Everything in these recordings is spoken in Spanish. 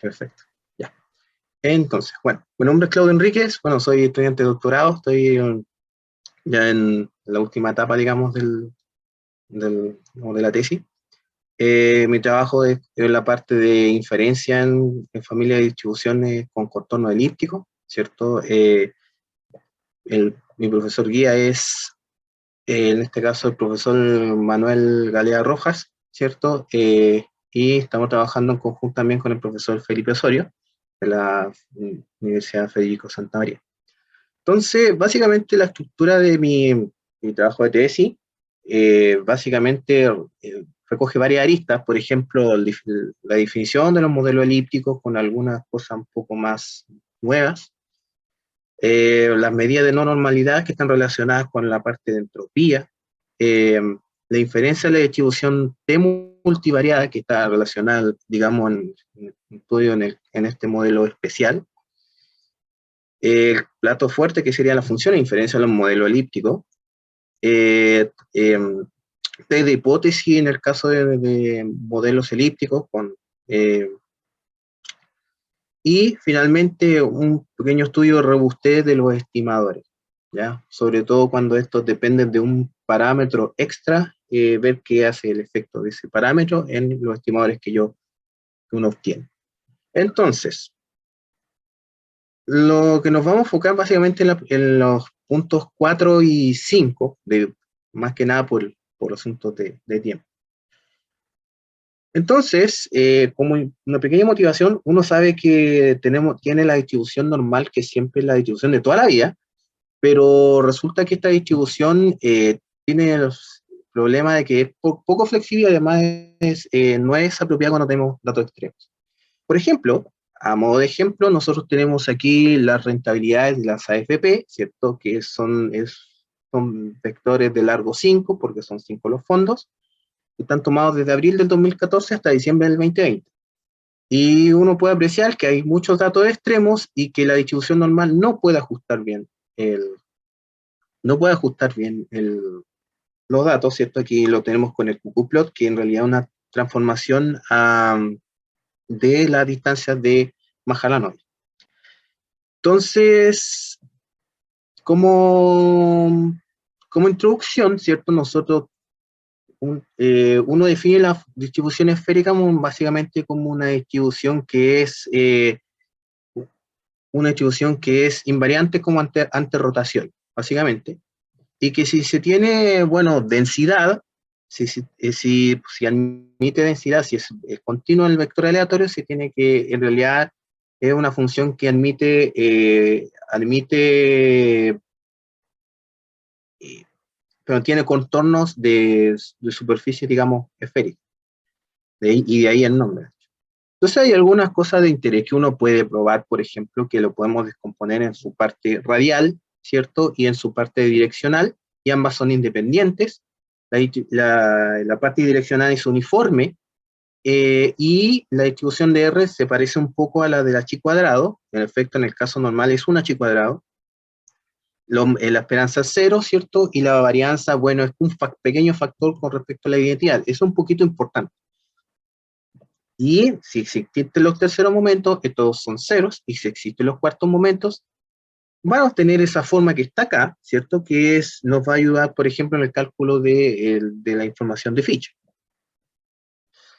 Perfecto. Ya. Entonces, bueno, mi nombre es Claudio Enríquez, bueno, soy estudiante de doctorado, estoy ya en la última etapa, digamos, como de la tesis. Mi trabajo es en la parte de inferencia en familia de distribuciones con contorno elíptico, ¿cierto? Mi profesor guía es, en este caso, el profesor Manuel Galea Rojas, ¿cierto? Y estamos trabajando en conjunto también con el profesor Felipe Osorio, de la Universidad Federico Santa María. Entonces, básicamente la estructura de mi trabajo de tesis, básicamente recoge varias aristas, por ejemplo, la definición de los modelos elípticos con algunas cosas un poco más nuevas, las medidas de no normalidad que están relacionadas con la parte de entropía, eh, la inferencia de la distribución T multivariada que está relacionada, digamos, en estudio en este modelo especial, el plato fuerte que sería la función de inferencia de los modelos elípticos, test de hipótesis en el caso de modelos elípticos, y finalmente un pequeño estudio de robustez de los estimadores, ¿ya? Sobre todo cuando estos dependen de un parámetro extra, ver qué hace el efecto de ese parámetro en los estimadores que uno obtiene. Entonces, lo que nos vamos a enfocar básicamente en los puntos 4 y 5, más que nada por asuntos de tiempo. Entonces, como una pequeña motivación, uno sabe que tiene la distribución normal, que siempre es la distribución de toda la vida, pero resulta que esta distribución tiene los problemas de que es poco flexible y además no es apropiada cuando tenemos datos extremos. Por ejemplo, a modo de ejemplo, nosotros tenemos aquí las rentabilidades de las AFP, ¿cierto? Que son vectores de largo 5, porque son 5 los fondos, que están tomados desde abril del 2014 hasta diciembre del 2020. Y uno puede apreciar que hay muchos datos extremos y que la distribución normal no puede ajustar bien los datos, ¿cierto? Aquí lo tenemos con el QQ-plot, que en realidad es una transformación de la distancia de Mahalanobis. Entonces, como introducción, ¿cierto? Uno define la distribución esférica básicamente como una distribución que es invariante como ante rotación, básicamente, y que si se tiene, bueno, densidad, si admite densidad, si es continuo el vector aleatorio, se tiene que, en realidad, es una función que pero tiene contornos de superficie, digamos, esférica, y de ahí el nombre. Entonces hay algunas cosas de interés que uno puede probar, por ejemplo, que lo podemos descomponer en su parte radial, ¿cierto? Y en su parte direccional, y ambas son independientes. La parte direccional es uniforme, y la distribución de R se parece un poco a la del H cuadrado, en efecto en el caso normal es un H cuadrado, la esperanza es 0, ¿cierto? Y la varianza, bueno, es un pequeño factor con respecto a la identidad, es un poquito importante. Y si existen los terceros momentos, estos son ceros, y si existen los cuartos momentos, van a obtener esa forma que está acá, ¿cierto? Que nos va a ayudar, por ejemplo, en el cálculo de la información de ficha.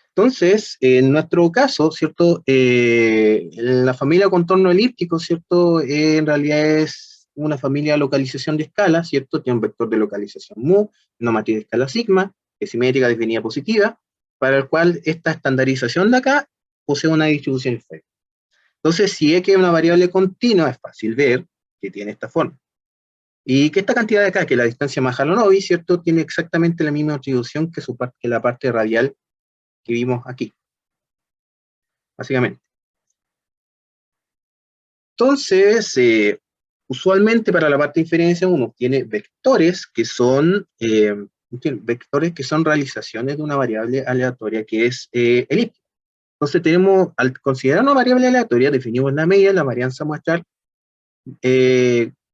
Entonces, en nuestro caso, ¿cierto? La familia contorno elíptico, ¿cierto? En realidad es una familia de localización de escala, ¿cierto? Tiene un vector de localización mu, una matriz de escala sigma, que es simétrica definida positiva, para el cual esta estandarización de acá posee una distribución esférica. Entonces, si es que es una variable continua, es fácil ver que tiene esta forma. Y que esta cantidad de acá, que es la distancia Mahalanobis, ¿cierto? Tiene exactamente la misma distribución que la parte radial que vimos aquí, básicamente. Entonces, usualmente para la parte de inferencia uno tiene vectores que son realizaciones de una variable aleatoria que es elíptica. Entonces al considerar una variable aleatoria, definimos la media, la varianza muestral,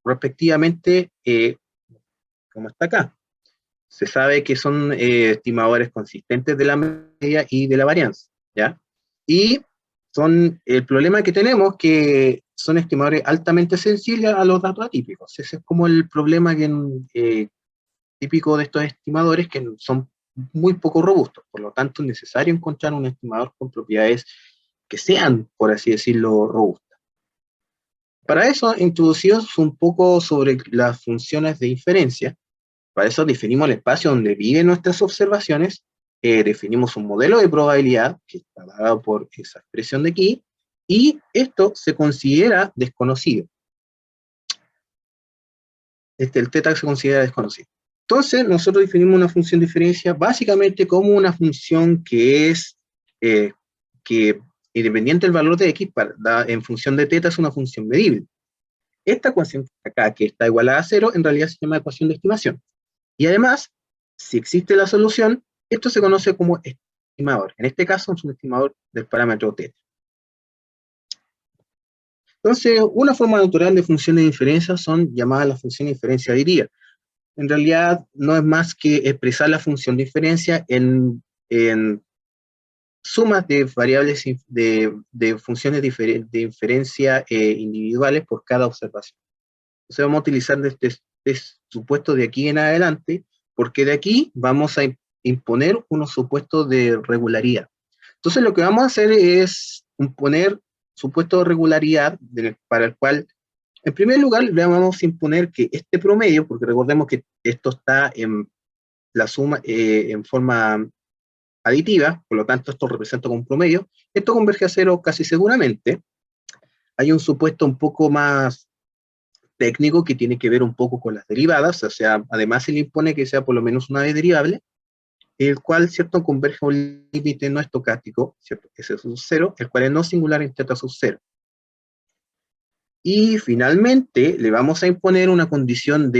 respectivamente, como está acá. Se sabe que son estimadores consistentes de la media y de la varianza, ¿ya? Y el problema que tenemos que son estimadores altamente sensibles a los datos atípicos. Ese es como el problema típico de estos estimadores, que son muy poco robustos. Por lo tanto, es necesario encontrar un estimador con propiedades que sean, por así decirlo, robustas. Para eso, introducimos un poco sobre las funciones de inferencia. Para eso definimos el espacio donde viven nuestras observaciones, definimos un modelo de probabilidad, que está dado por esa expresión de aquí, y esto se considera desconocido. El θ se considera desconocido. Entonces, nosotros definimos una función de diferencia básicamente como una función que es, que independiente del valor de x, en función de θ es una función medible. Esta ecuación acá, que está igualada a 0, en realidad se llama ecuación de estimación. Y además, si existe la solución, esto se conoce como estimador. En este caso, es un estimador del parámetro θ. Entonces, una forma natural de funciones de diferencia son llamadas las funciones de diferencia adhitiva. En realidad, no es más que expresar la función de diferencia en sumas de variables de funciones de inferencia individuales por cada observación. Entonces, vamos a utilizar este supuesto de aquí en adelante, porque de aquí vamos a imponer unos supuestos de regularidad. Entonces, lo que vamos a hacer es imponer supuestos de regularidad para el cual, en primer lugar, le vamos a imponer que este promedio, porque recordemos que esto está en la suma en forma aditiva, por lo tanto esto representa como un promedio, esto converge a 0 casi seguramente. Hay un supuesto un poco más técnico que tiene que ver un poco con las derivadas, o sea, además se le impone que sea por lo menos una vez derivable, el cual, ¿cierto?, converge a un límite no estocástico, ¿cierto?, que es sub 0, el cual es no singular en θ sub 0. Y finalmente le vamos a imponer una condición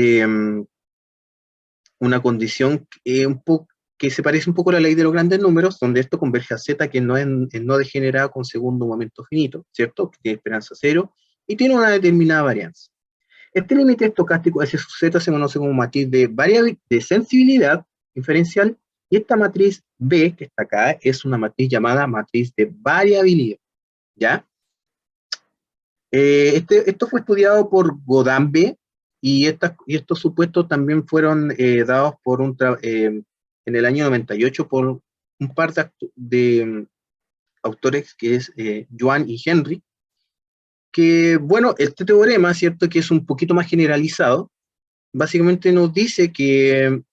un poco que se parece un poco a la ley de los grandes números, donde esto converge a z, que no es no degenerado con segundo momento finito, ¿cierto?, que tiene esperanza 0, y tiene una determinada varianza. Este límite estocástico S sub z se conoce como matriz de sensibilidad inferencial, y esta matriz B, que está acá, es una matriz llamada matriz de variabilidad, ¿ya? Esto fue estudiado por Godambe, y estos supuestos también fueron dados en el año 98 por un par de autores, que es Yuan y Henry, que, bueno, este teorema, ¿cierto?, que es un poquito más generalizado, básicamente nos dice que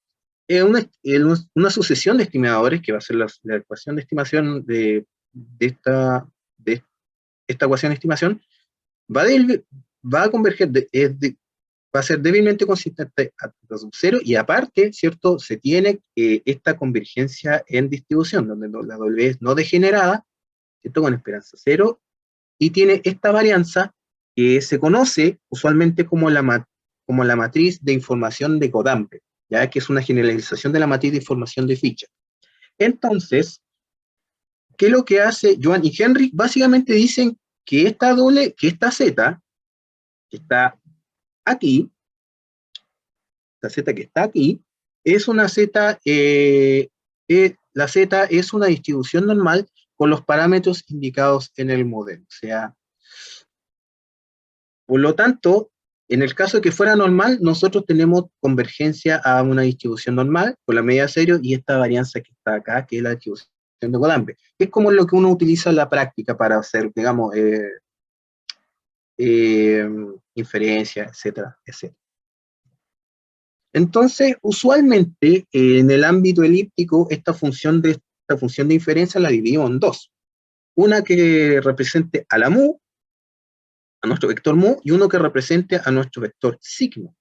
una sucesión de estimadores, que va a ser la ecuación de estimación de esta ecuación de estimación, va a converger, va a ser débilmente consistente a sub 0, y aparte, ¿cierto?, se tiene esta convergencia en distribución, donde la W es no degenerada, ¿cierto?, con esperanza 0, y tiene esta varianza que se conoce usualmente como la matriz de información de Godambe, ya que es una generalización de la matriz de información de Fisher. Entonces, ¿qué es lo que hace Yuan y Henry? Básicamente dicen que esta Z, que está aquí, la Z que está aquí, es una Z, la Z es una distribución normal con los parámetros indicados en el modelo. O sea, por lo tanto, en el caso de que fuera normal, nosotros tenemos convergencia a una distribución normal con la medida 0 y esta varianza que está acá, que es la distribución de Godambe. Es como lo que uno utiliza en la práctica para hacer, digamos, inferencia, etcétera, etcétera. Entonces, usualmente, en el ámbito elíptico, esta función de inferencia la dividimos en dos. Una que represente a la mu, a nuestro vector mu, y uno que represente a nuestro vector sigma,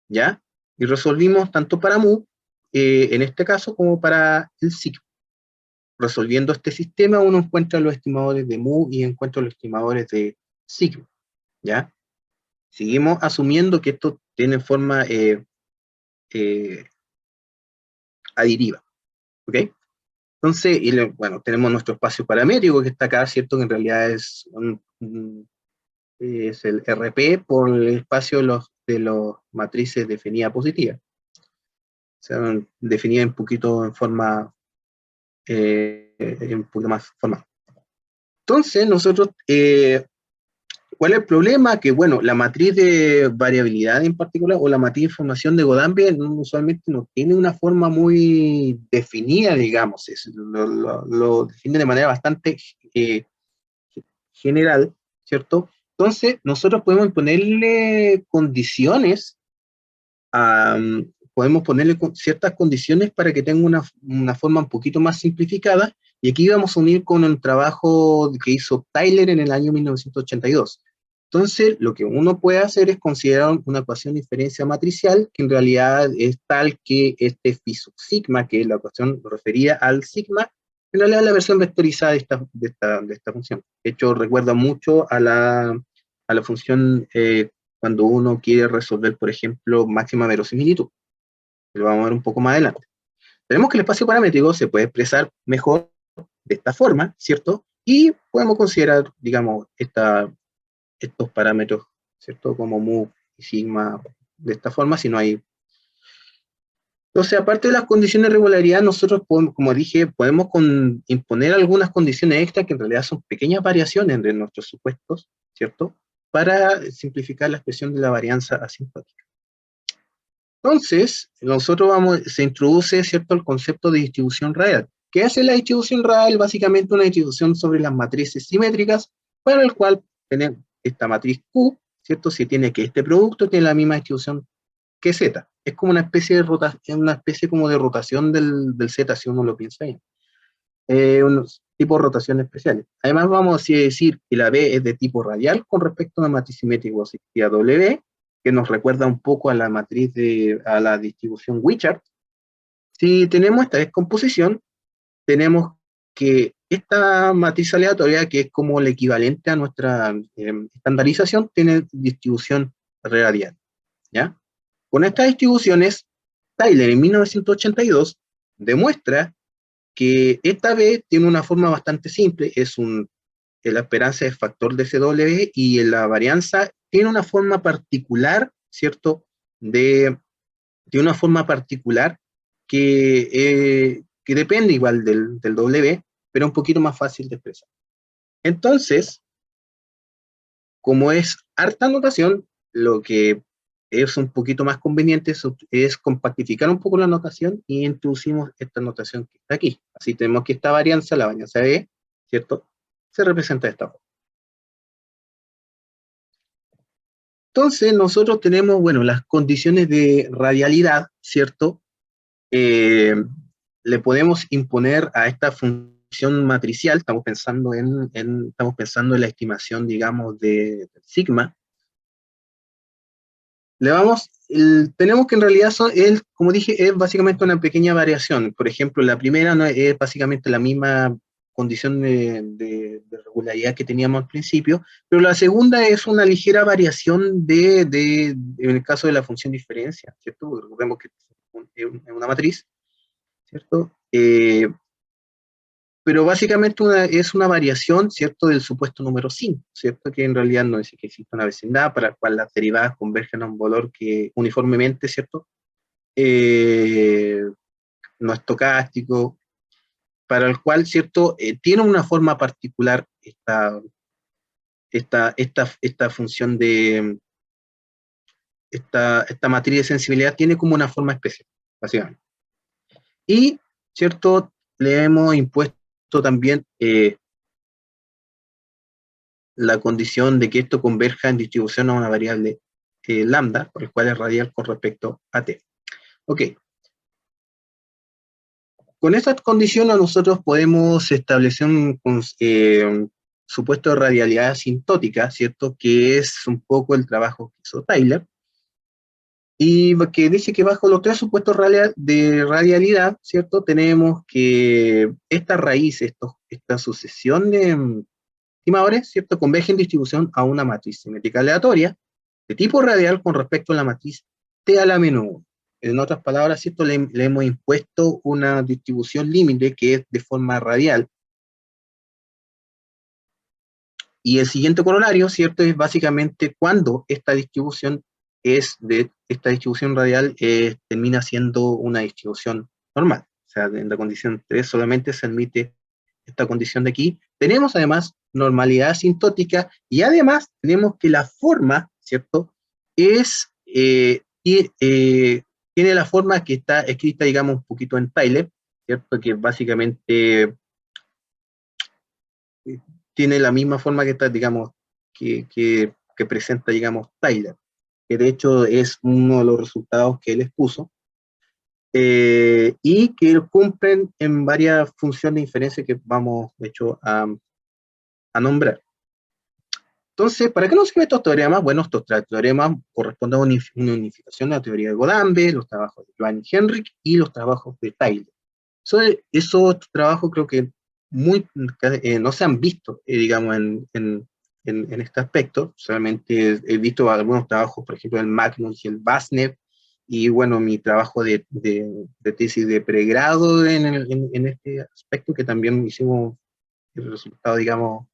¿ya? Y resolvimos tanto para mu, en este caso, como para el sigma. Resolviendo este sistema, uno encuentra los estimadores de mu y encuentra los estimadores de sigma, ¿ya? Seguimos asumiendo que esto tiene forma adhitiva, ¿ok? Entonces, bueno, tenemos nuestro espacio paramétrico que está acá, ¿cierto? Que en realidad es el RP por el espacio de los matrices definidas positivas. O sea, definida un poquito en forma, un poquito más formal. Entonces, nosotros, ¿cuál es el problema? Que, bueno, la matriz de variabilidad en particular, o la matriz de información de Godambia, usualmente no tiene una forma muy definida, digamos, lo define de manera bastante general, ¿cierto? Entonces, nosotros podemos ponerle condiciones, podemos ponerle ciertas condiciones para que tenga una forma un poquito más simplificada, y aquí vamos a unir con un trabajo que hizo Tyler en el año 1982. Entonces, lo que uno puede hacer es considerar una ecuación de diferencia matricial, que en realidad es tal que este phi sub sigma, que es la ecuación referida al sigma, en realidad es la versión vectorizada de esta función. De hecho, recuerda mucho a la función cuando uno quiere resolver, por ejemplo, máxima verosimilitud. Lo vamos a ver un poco más adelante. Tenemos que el espacio paramétrico se puede expresar mejor de esta forma, ¿cierto? Y podemos considerar, digamos, estos parámetros, ¿cierto? Como mu y sigma de esta forma, si no hay. Entonces, aparte de las condiciones de regularidad, nosotros, podemos, como dije, podemos imponer algunas condiciones extra que en realidad son pequeñas variaciones de nuestros supuestos, ¿cierto? Para simplificar la expresión de la varianza asintótica. Entonces, se introduce, ¿cierto?, el concepto de distribución radial. ¿Qué hace la distribución radial? Básicamente una distribución sobre las matrices simétricas, para el cual tenemos esta matriz Q, ¿cierto? Si tiene que este producto tiene la misma distribución que Z. Es como una especie de rotación, una especie como de rotación del Z, si uno lo piensa bien. Unos tipos de rotaciones especiales. Además, vamos a decir que la B es de tipo radial con respecto a una matriz simétrica o simetría W, que nos recuerda un poco a la matriz a la distribución Wishart. Si tenemos esta descomposición, tenemos que esta matriz aleatoria, que es como el equivalente a nuestra estandarización, tiene distribución radial, ¿ya? Con estas distribuciones, Tyler en 1982 demuestra que esta B tiene una forma bastante simple, la esperanza es factor de CW, y la varianza tiene una forma particular, ¿cierto? De una forma particular que depende igual del W, pero un poquito más fácil de expresar. Entonces, como es harta notación, lo que es un poquito más conveniente es compactificar un poco la notación y introducimos esta notación que está aquí. Así tenemos que esta varianza, la varianza B, ¿cierto?, se representa de esta forma. Entonces, nosotros tenemos, bueno, las condiciones de radialidad, ¿cierto? Le podemos imponer a esta función matricial, estamos pensando en la estimación, digamos, de sigma. Tenemos que en realidad como dije, es básicamente una pequeña variación. Por ejemplo, la primera no es básicamente la misma condición de regularidad que teníamos al principio, pero la segunda es una ligera variación en el caso de la función diferencia, ¿cierto? Recordemos que es una matriz, ¿cierto? Pero básicamente es una variación, ¿cierto?, del supuesto número 5, ¿cierto?, que en realidad no dice que existe una vecindad para la cual las derivadas convergen a un valor que uniformemente, ¿cierto?, no estocástico, para el cual, ¿cierto?, tiene una forma particular esta función esta matriz de sensibilidad tiene como una forma especial, básicamente. Y, ¿cierto?, le hemos impuesto también la condición de que esto converja en distribución a una variable lambda, por el cual es radial con respecto a t. Ok. Con estas condiciones nosotros podemos establecer un supuesto de radialidad asintótica, ¿cierto?, que es un poco el trabajo que hizo Tyler, y que dice que bajo los tres supuestos de radialidad, ¿cierto?, tenemos que esta raíz, esta sucesión de estimadores, ¿cierto?, convergen distribución a una matriz simétrica aleatoria de tipo radial con respecto a la matriz T a la menos 1. En otras palabras, ¿cierto?, le hemos impuesto una distribución límite que es de forma radial. Y el siguiente corolario, ¿cierto?, es básicamente cuando esta distribución radial termina siendo una distribución normal. O sea, en la condición 3 solamente se admite esta condición de aquí, Tenemos además normalidad asintótica y además tenemos que la forma, ¿cierto? Es, tiene la forma que está escrita, digamos, un poquito en Tyler, ¿cierto? Que básicamente tiene la misma forma que está, digamos, que presenta, digamos, Tyler, que de hecho es uno de los resultados que él expuso, y que cumplen en varias funciones de inferencia que vamos, de hecho, a nombrar. Entonces, ¿para qué nos sirven estos teoremas? Bueno, estos teoremas corresponden a una unificación de la teoría de Godambe, los trabajos de Johan Henrik y los trabajos de Tyler. Esos trabajos creo que no se han visto, digamos, en este aspecto. Solamente he visto algunos trabajos, por ejemplo, el Magnus y el Basnev, y bueno, mi trabajo de tesis de pregrado en este aspecto, que también hicimos el resultado, digamos,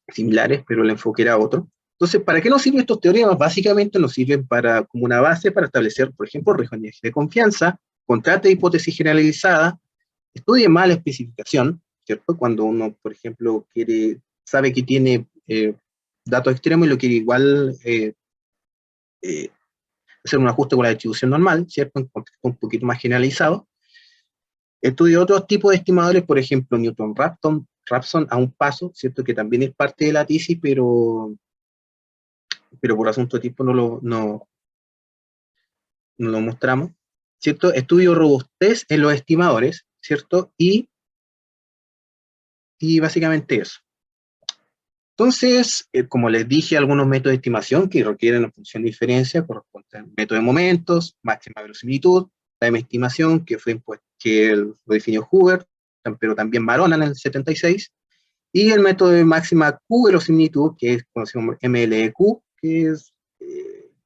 similares, pero el enfoque era otro. Entonces, ¿para qué nos sirven estos teoremas? Básicamente nos sirven como una base para establecer, por ejemplo, regiones de confianza, contraste de hipótesis generalizada, estudie más la especificación, ¿cierto? Cuando uno, por ejemplo, sabe que tiene datos extremos y lo quiere igual eh, hacer un ajuste con la distribución normal, ¿cierto? En contexto un poquito más generalizado. Estudie otros tipos de estimadores, por ejemplo, Newton-Raphson a un paso, ¿cierto? Que también es parte de la tesis, pero por asunto de tiempo no lo mostramos, ¿cierto? Estudio robustez en los estimadores, ¿cierto? Y básicamente eso. Entonces, como les dije, algunos métodos de estimación que requieren la función de diferencia corresponden al método de momentos, máxima verosimilitud, la de estimación, que lo definió Hoover, pero también Varona en el 76, y el método de máxima Q verosimilitud, que es conocido como MLQ, que es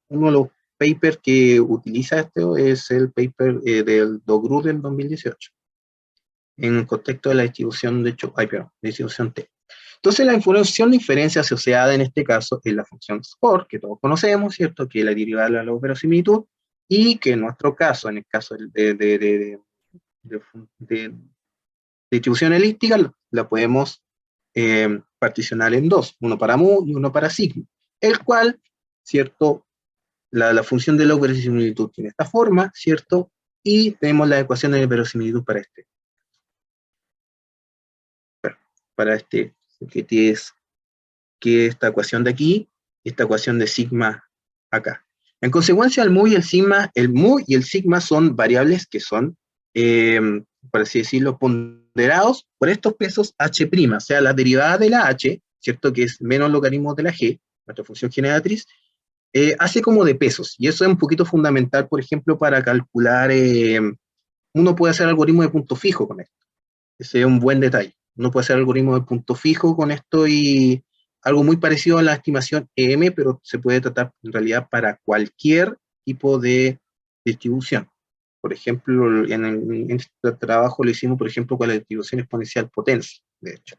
uno de los papers que utiliza esto, es el paper del Dogru del 2018, en el contexto de la distribución la distribución T. Entonces, la función de inferencia asociada en este caso es la función score, que todos conocemos, ¿cierto? Que es la derivada de la verosimilitud, y que en nuestro caso, en el caso de distribución elíptica, la podemos particionar en dos, uno para mu y uno para sigma, el cual, ¿cierto? La función de la verosimilitud tiene esta forma, ¿cierto? Y tenemos la ecuación de verosimilitud para este, que esta ecuación de aquí, esta ecuación de sigma acá. En consecuencia, el mu y el sigma son variables que son, por así decirlo, ponderados por estos pesos h', o sea, la derivada de la h, ¿cierto? Que es menos logaritmo de la g, nuestra función generatriz, hace como de pesos, y eso es un poquito fundamental, por ejemplo, para calcular, uno puede hacer algoritmo de punto fijo con esto, ese es un buen detalle, uno puede hacer algoritmo de punto fijo con esto y algo muy parecido a la estimación EM, pero se puede tratar en realidad para cualquier tipo de distribución. Por ejemplo, en este trabajo lo hicimos, por ejemplo, con la distribución exponencial potencia, de hecho.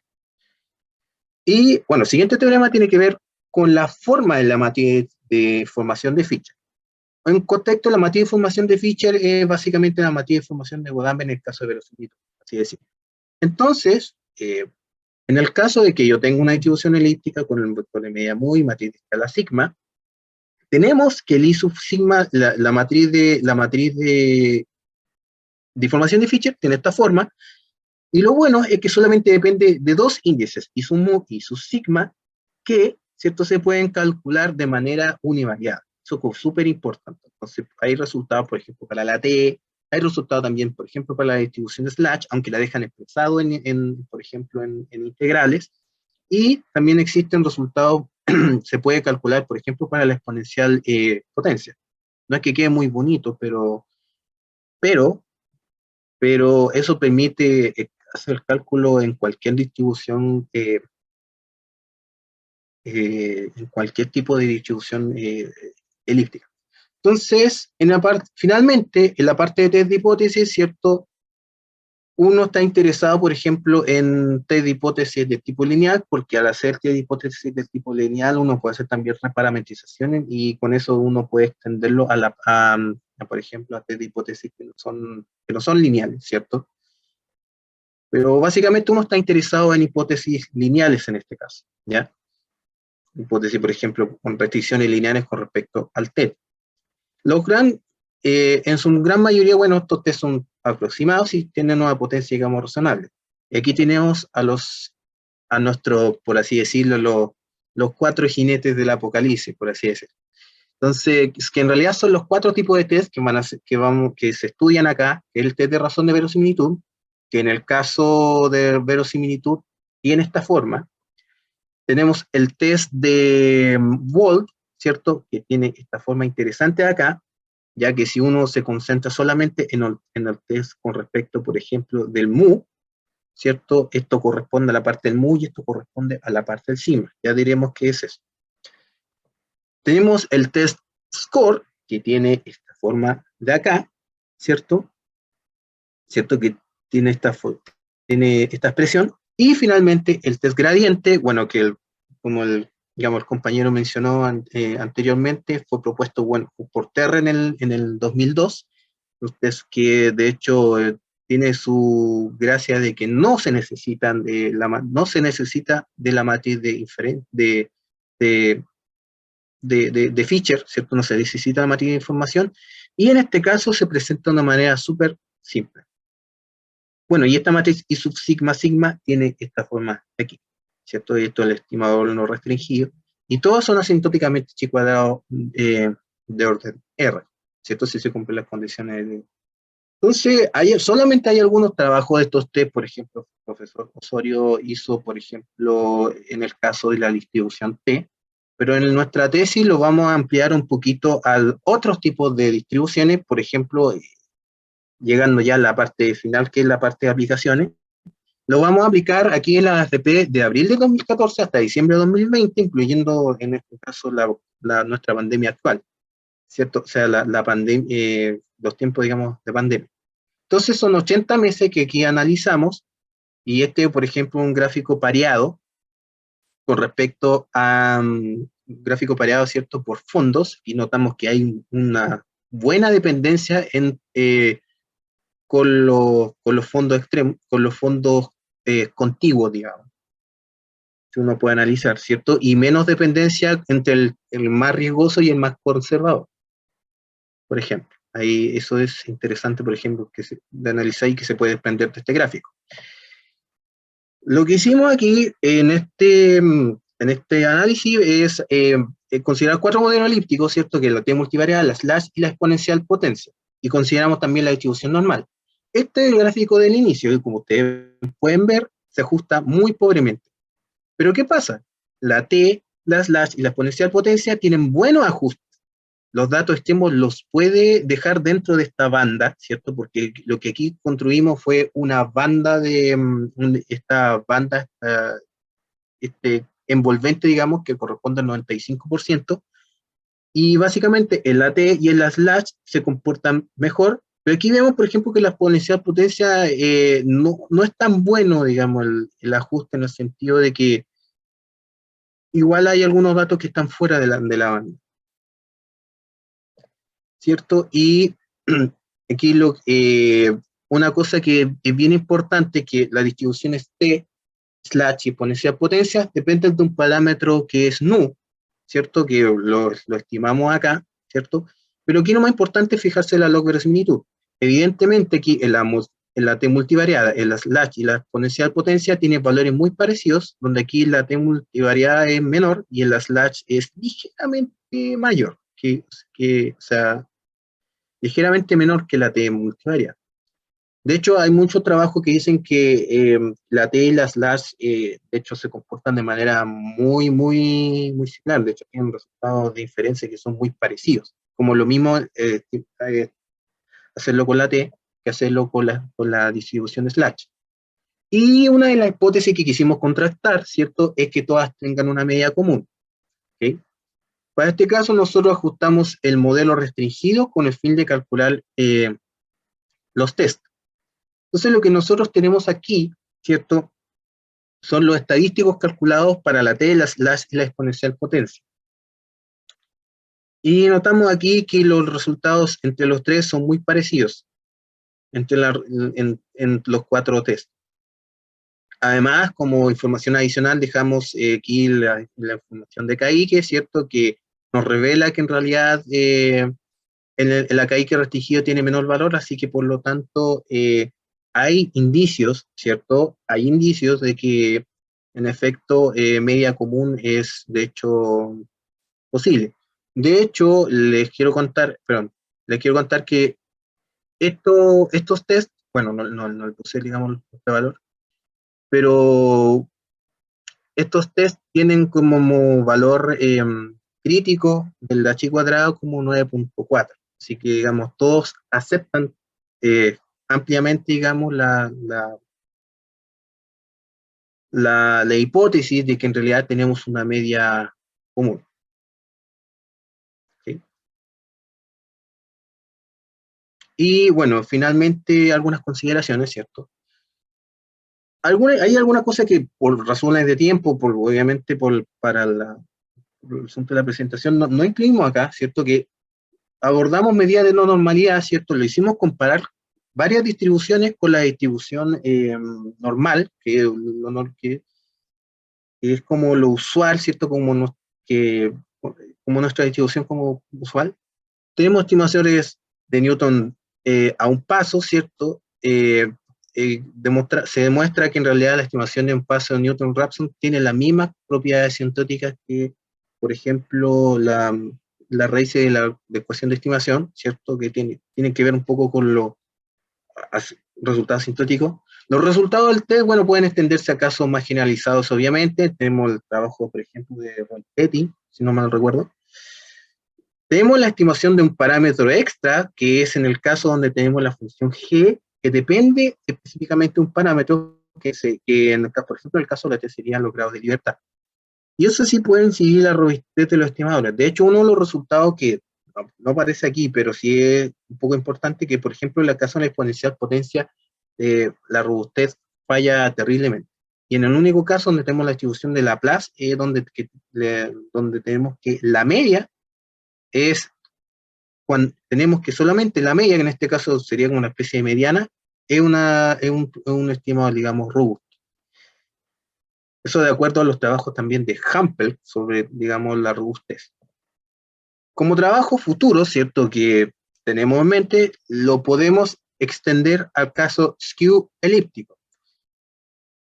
Y, bueno, el siguiente teorema tiene que ver con la forma de la matriz de formación de Fisher. En contexto, la matriz de formación de Fisher es básicamente la matriz de formación de Godambe en el caso de verosimilitud, así decirlo. Entonces, en el caso de que yo tenga una distribución elíptica con el vector de medida mu y matriz de escala sigma, tenemos que el I sub sigma, la matriz de formación de Fisher tiene esta forma, y lo bueno es que solamente depende de dos índices, I sub mu y I sub sigma, que, ¿cierto?, se pueden calcular de manera univariada. Eso es súper importante. Entonces, hay resultados, por ejemplo, para la T, hay resultados también, por ejemplo, para la distribución de Slash, aunque la dejan expresado, por ejemplo, en integrales, y también existen resultados, se puede calcular, por ejemplo, para la exponencial potencia. No es que quede muy bonito, pero, pero eso permite hacer cálculo en cualquier distribución, en cualquier tipo de distribución elíptica. Entonces, finalmente, en la parte de test de hipótesis, ¿cierto? Uno está interesado, por ejemplo, en test de hipótesis de tipo lineal, porque al hacer test de hipótesis de tipo lineal, uno puede hacer también reparametrizaciones, y con eso uno puede extenderlo por ejemplo, a test de hipótesis que no son lineales, ¿cierto? Pero básicamente uno está interesado en hipótesis lineales en este caso, ¿ya? Hipótesis, por ejemplo, con restricciones lineales con respecto al TED. En su gran mayoría, bueno, estos test son aproximados y tienen una potencia, digamos, razonable. Y aquí tenemos a nuestro, por así decirlo, los cuatro jinetes del apocalipsis, por así decirlo. Entonces, es que en realidad son los cuatro tipos de test que se estudian acá, que es el test de razón de verosimilitud, que en el caso de verosimilitud tiene esta forma. Tenemos el test de Wald, ¿cierto? Que tiene esta forma interesante acá, ya que si uno se concentra solamente en el test con respecto, por ejemplo, del mu, ¿cierto? Esto corresponde a la parte del mu y esto corresponde a la parte del sigma. Ya diremos qué es eso. Tenemos el test score, que tiene esta forma de acá, ¿cierto? ¿Cierto? Que tiene tiene esta expresión. Y finalmente el test gradiente, bueno, como digamos, el compañero mencionó anteriormente, fue propuesto, bueno, por Terra en el 2002, un test que de hecho tiene su gracia de que no se necesitan no se necesita de la matriz de, de Fisher, ¿cierto? No se necesita la matriz de información, y en este caso se presenta de una manera súper simple. Bueno, y esta matriz I sub sigma sigma tiene esta forma de aquí, ¿cierto? Y esto es el estimador no restringido, y todos son asintóticamente chi cuadrado de orden R, ¿cierto? Si se cumplen las condiciones de... Entonces, solamente hay algunos trabajos de estos test, por ejemplo, el profesor Osorio hizo, por ejemplo, en el caso de la distribución T, pero en nuestra tesis lo vamos a ampliar un poquito a otros tipos de distribuciones, por ejemplo, llegando ya a la parte final, que es la parte de aplicaciones, lo vamos a aplicar aquí en la AFP de abril de 2014 hasta diciembre de 2020, incluyendo en este caso nuestra pandemia actual, ¿cierto? O sea, la pandemia, los tiempos, digamos, de pandemia. Entonces son 80 meses que aquí analizamos, y este, por ejemplo, un gráfico pareado con respecto a un gráfico pareado, ¿cierto?, por fondos, y notamos que hay una buena dependencia con los fondos extremos, con los fondos contiguos, digamos, que uno puede analizar, ¿cierto? Y menos dependencia entre el más riesgoso y el más conservador, por ejemplo. Ahí eso es interesante, por ejemplo, de analizar y que se puede desprender de este gráfico. Lo que hicimos aquí en este análisis es considerar cuatro modelos elípticos, ¿cierto? Que es la T multivariada, la slash y la exponencial potencia. Y consideramos también la distribución normal. Este es el gráfico del inicio, y como ustedes pueden ver, se ajusta muy pobremente. Pero ¿qué pasa? La T, la slash y la exponencial potencia tienen buenos ajustes. Los datos extremos los puede dejar dentro de esta banda, ¿cierto? Porque lo que aquí construimos fue una banda esta banda envolvente, digamos, que corresponde al 95%, y básicamente el AT y el slash se comportan mejor, pero aquí vemos, por ejemplo, que la exponencial potencia no es tan bueno, digamos, el ajuste en el sentido de que igual hay algunos datos que están fuera de la banda, ¿cierto? Y aquí una cosa que es bien importante, que la distribución es T, slash y exponencial potencia, depende de un parámetro que es nu, ¿cierto? Que lo estimamos acá, ¿cierto? Pero aquí lo más importante es fijarse en la log verosimilitud. Evidentemente aquí en la T multivariada, en la slash y la exponencial potencia tiene valores muy parecidos, donde aquí la T multivariada es menor y en la slash es ligeramente mayor, o sea, ligeramente menor que la T multivariada. De hecho, hay muchos trabajos que dicen que la T y las slash, de hecho, se comportan de manera muy similar. De hecho, tienen resultados de inferencia que son muy parecidos. Como lo mismo hacerlo con la T que hacerlo con la distribución slash. Y una de las hipótesis que quisimos contrastar, ¿cierto?, es que todas tengan una media común. ¿Okay? Para este caso, nosotros ajustamos el modelo restringido con el fin de calcular los test. Entonces, lo que nosotros tenemos aquí, ¿cierto?, son los estadísticos calculados para la T, la slash y la exponencial potencia. Y notamos aquí que los resultados entre los tres son muy parecidos, en los cuatro test. Además, como información adicional, dejamos aquí la información de Caíque, ¿cierto? Que nos revela que en realidad el acaique restringido tiene menor valor, así que por lo tanto hay indicios, ¿cierto? Hay indicios de que en efecto media común es de hecho posible. De hecho, les quiero contar que estos test, bueno, no le puse, digamos, este valor, pero estos test tienen como valor crítico del H cuadrado como 9.4. Así que, digamos, todos aceptan ampliamente, digamos, la hipótesis de que en realidad tenemos una media común. ¿Sí? Y bueno, finalmente algunas consideraciones, ¿cierto? Hay alguna cosa que por razones de tiempo, obviamente para por el asunto de la presentación, no incluimos acá, ¿cierto? Que abordamos medidas de no normalidad, ¿cierto? Lo hicimos comparar varias distribuciones con la distribución normal, que es como lo usual, ¿cierto? Que, como nuestra distribución como usual. Tenemos estimaciones de Newton a un paso, ¿cierto? Se demuestra que en realidad la estimación de un paso de Newton-Raphson tiene las mismas propiedades asintóticas que, por ejemplo, la raíz de la ecuación de estimación, ¿cierto? Que tienen que ver un poco con los resultados asintóticos. Los resultados del test, bueno, pueden extenderse a casos más generalizados, obviamente. Tenemos el trabajo, por ejemplo, de Petty, si no mal recuerdo. Tenemos la estimación de un parámetro extra, que es en el caso donde tenemos la función g, que depende específicamente de un parámetro que en el caso, por ejemplo, en el caso de la T serían los grados de libertad. Y eso sí puede incidir la robustez de los estimadores. De hecho, uno de los resultados que no aparece aquí, pero sí es un poco importante, que por ejemplo en el caso de la exponencial potencia, la robustez falla terriblemente. Y en el único caso donde tenemos la distribución de Laplace, donde tenemos que la media es cuando tenemos que solamente la media, que en este caso sería como una especie de mediana, es un estimado, digamos, robusto. Eso de acuerdo a los trabajos también de Hampel sobre, digamos, la robustez. Como trabajo futuro, ¿cierto? Que tenemos en mente, lo podemos extender al caso skew elíptico.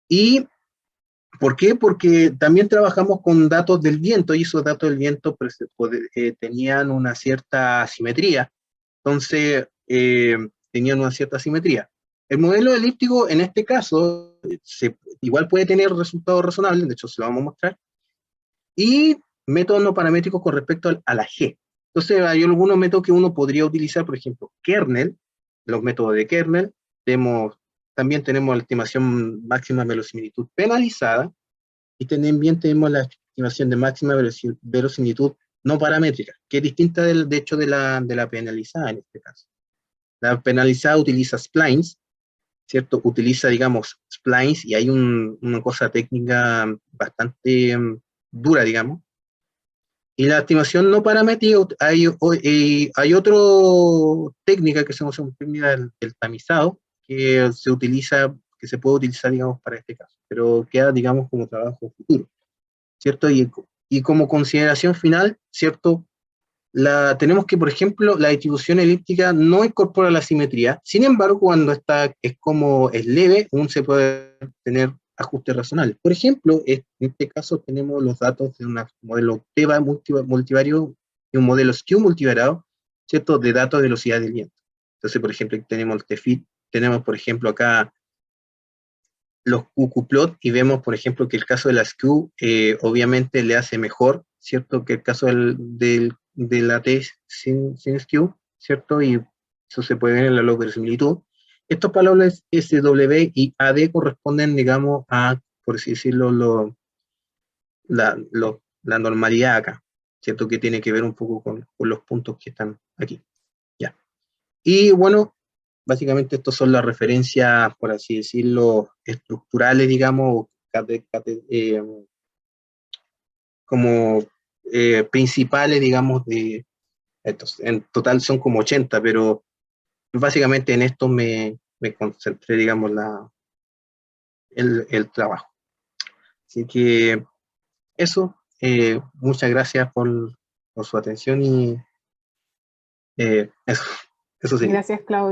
¿Y por qué? Porque también trabajamos con datos del viento y esos datos del viento tenían una cierta simetría. Entonces, tenían una cierta simetría. El modelo elíptico, en este caso, igual puede tener resultados razonables, de hecho se lo vamos a mostrar, y métodos no paramétricos con respecto a la G. Entonces, hay algunos métodos que uno podría utilizar, por ejemplo, kernel, los métodos de kernel, también tenemos la estimación máxima verosimilitud penalizada, y también tenemos la estimación de máxima verosimilitud no paramétrica, que es distinta de hecho de la penalizada en este caso. La penalizada utiliza splines, ¿cierto? Utiliza, digamos, splines y hay una cosa técnica bastante dura, digamos. Y la estimación no paramétrica, hay otra técnica que se llama técnica del tamizado, que se puede utilizar, digamos, para este caso, pero queda, digamos, como trabajo futuro, ¿cierto? Y como consideración final, ¿cierto? Tenemos que, por ejemplo, la distribución elíptica no incorpora la simetría, sin embargo, cuando es leve, aún se puede tener ajustes razonables. Por ejemplo, en este caso tenemos los datos de un modelo TEVA multivario y un modelo skew multivariado, ¿cierto? De datos de velocidad del viento. Entonces, por ejemplo, tenemos el TFIT, tenemos, por ejemplo, acá los QQ-plot y vemos, por ejemplo, que el caso de la skew obviamente le hace mejor, ¿cierto? Que el caso de la T sin skew, ¿cierto? Y eso se puede ver en la logaritmitud. Estos valores SW y AD corresponden, digamos, a, por así decirlo, la normalidad acá, ¿cierto? Que tiene que ver un poco con los puntos que están aquí. Ya. Y bueno, básicamente estas son las referencias, por así decirlo, estructurales, digamos, como principales, digamos, de estos. En total son como 80, pero básicamente en esto me concentré, digamos, el trabajo. Así que eso, muchas gracias por su atención y eso sería. Gracias, Claudio.